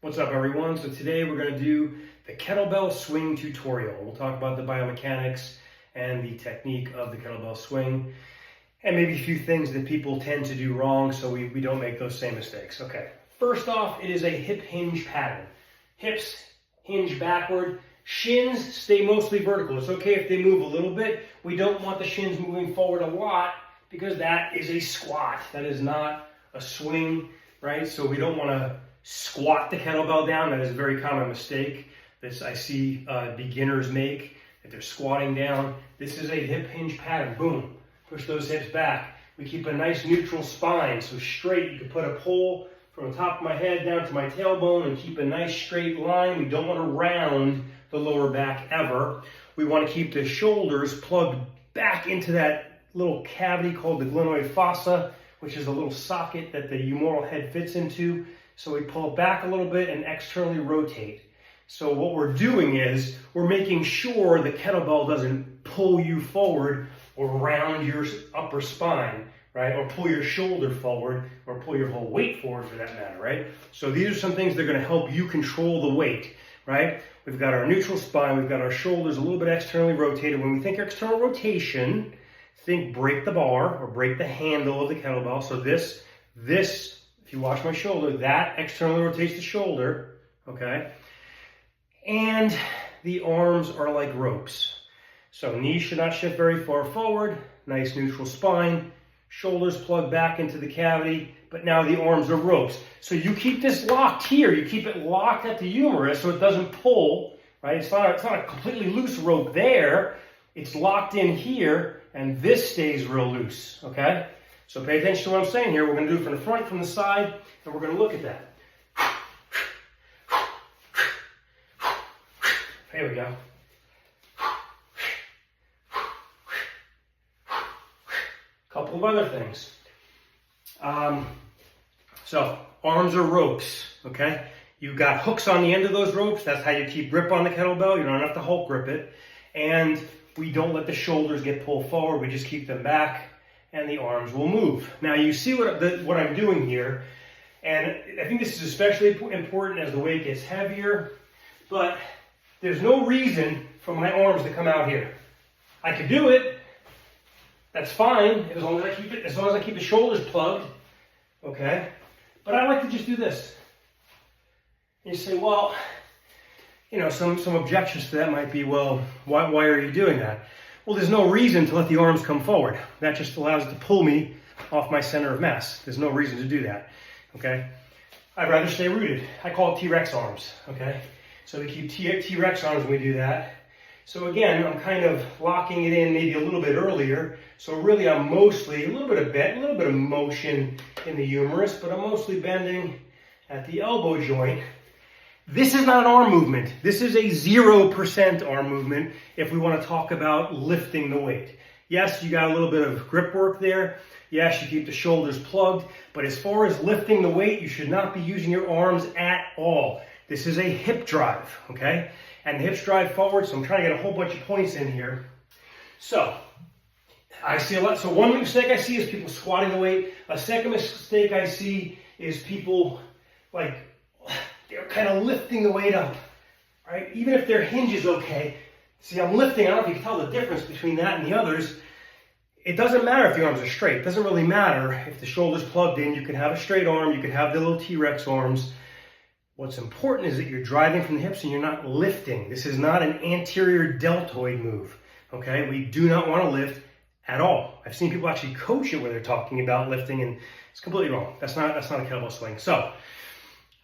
What's up, everyone? So today we're going to do the kettlebell swing tutorial. We'll talk about the biomechanics and the technique of the kettlebell swing and maybe a few things that people tend to do wrong so we don't make those same mistakes. Okay, first off, it is a hip hinge pattern. Hips hinge backward, shins stay mostly vertical. It's okay if they move a little bit. We don't want the shins moving forward a lot because that is a squat. That is not a swing, right? So we don't want to squat the kettlebell down. That is a very common mistake that I see beginners make, that they're squatting down. This is a hip hinge pattern. Boom. Push those hips back. We keep a nice neutral spine, so straight. You can put a pole from the top of my head down to my tailbone and keep a nice straight line. We don't want to round the lower back ever. We want to keep the shoulders plugged back into that little cavity called the glenoid fossa, which is a little socket that the humeral head fits into. So we pull back a little bit and externally rotate. So what we're doing is we're making sure the kettlebell doesn't pull you forward or round your upper spine, right? Or pull your shoulder forward or pull your whole weight forward for that matter, right? So these are some things that are going to help you control the weight, right? We've got our neutral spine, we've got our shoulders a little bit externally rotated. When we think external rotation, think break the bar or break the handle of the kettlebell. So this, if you watch my shoulder, that externally rotates the shoulder, okay? And the arms are like ropes. So knees should not shift very far forward, nice neutral spine, shoulders plug back into the cavity, but now the arms are ropes. So you keep this locked here, you keep it locked at the humerus so it doesn't pull, right? It's not a completely loose rope there, it's locked in here, and this stays real loose, okay? So pay attention to what I'm saying here. We're going to do it from the front, from the side, and we're going to look at that. Here we go. Couple of other things. So arms are ropes, okay? You've got hooks on the end of those ropes. That's how you keep grip on the kettlebell. You don't have to Hulk grip it. And we don't let the shoulders get pulled forward. We just keep them back, and the arms will move. Now you see what I'm doing here, and I think this is especially important as the weight gets heavier, but there's no reason for my arms to come out here. I could do it, that's fine, as long as I keep the shoulders plugged, okay? But I like to just do this. And you say, well, you know, some objections to that might be, well, why are you doing that? Well, there's no reason to let the arms come forward. That just allows it to pull me off my center of mass. There's no reason to do that, okay? I'd rather stay rooted. I call it T-Rex arms, okay? So we keep T-Rex arms when we do that. So again, I'm kind of locking it in maybe a little bit earlier. So really I'm mostly a little bit of bend, a little bit of motion in the humerus, but I'm mostly bending at the elbow joint. This is not an arm movement. This is a 0% arm movement if we want to talk about lifting the weight. Yes, you got a little bit of grip work there. Yes, you keep the shoulders plugged. But as far as lifting the weight, you should not be using your arms at all. This is a hip drive, okay? And the hips drive forward, so I'm trying to get a whole bunch of points in here. So, I see a lot. So one mistake I see is people squatting the weight. A second mistake I see is people like, they're kind of lifting the weight up, right? Even if their hinge is okay. See, I'm lifting. I don't know if you can tell the difference between that and the others. It doesn't matter if the arms are straight. It doesn't really matter if the shoulder's plugged in. You can have a straight arm. You can have the little T-Rex arms. What's important is that you're driving from the hips and you're not lifting. This is not an anterior deltoid move, okay? We do not want to lift at all. I've seen people actually coach it where they're talking about lifting, and it's completely wrong. That's not a kettlebell swing. So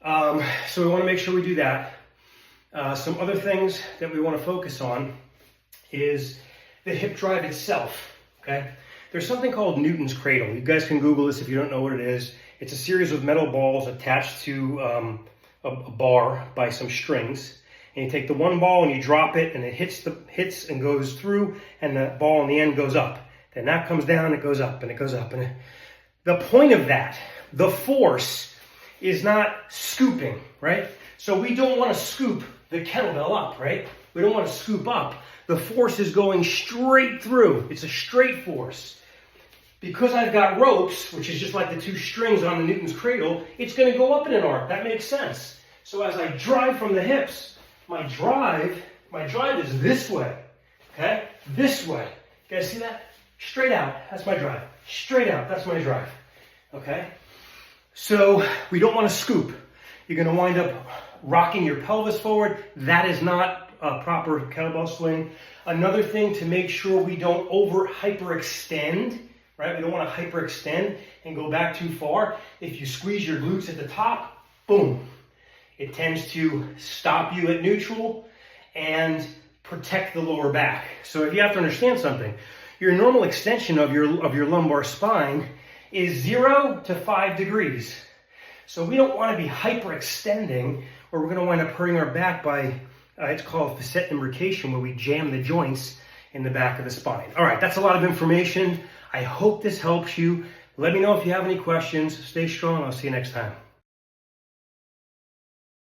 we want to make sure we do that. Some other things that we want to focus on is the hip drive itself, okay? There's something called Newton's cradle. You guys can Google this if you don't know what it is. It's a series of metal balls attached to a bar by some strings. And you take the one ball and you drop it, and it hits and goes through, and the ball in the end goes up. Then that comes down, it goes up, and it goes up. And the point of that, the force, is not scooping, right? So we don't want to scoop the kettlebell up, right? We don't want to scoop up. The force is going straight through. It's a straight force. Because I've got ropes, which is just like the two strings on the Newton's cradle, it's going to go up in an arc. That makes sense. So as I drive from the hips, my drive is this way, okay? This way. You guys see that? Straight out, that's my drive. Straight out, that's my drive, okay? So we don't want to scoop. You're going to wind up rocking your pelvis forward. That is not a proper kettlebell swing. Another thing to make sure we don't hyperextend, right? We don't want to hyperextend and go back too far. If you squeeze your glutes at the top, boom. It tends to stop you at neutral and protect the lower back. So if you have to understand something, your normal extension of your lumbar spine is 0 to 5 degrees. So we don't want to be hyperextending, or we're going to wind up hurting our back by, it's called facet imbrication, where we jam the joints in the back of the spine. All right, that's a lot of information. I hope this helps you. Let me know if you have any questions. Stay strong. I'll see you next time.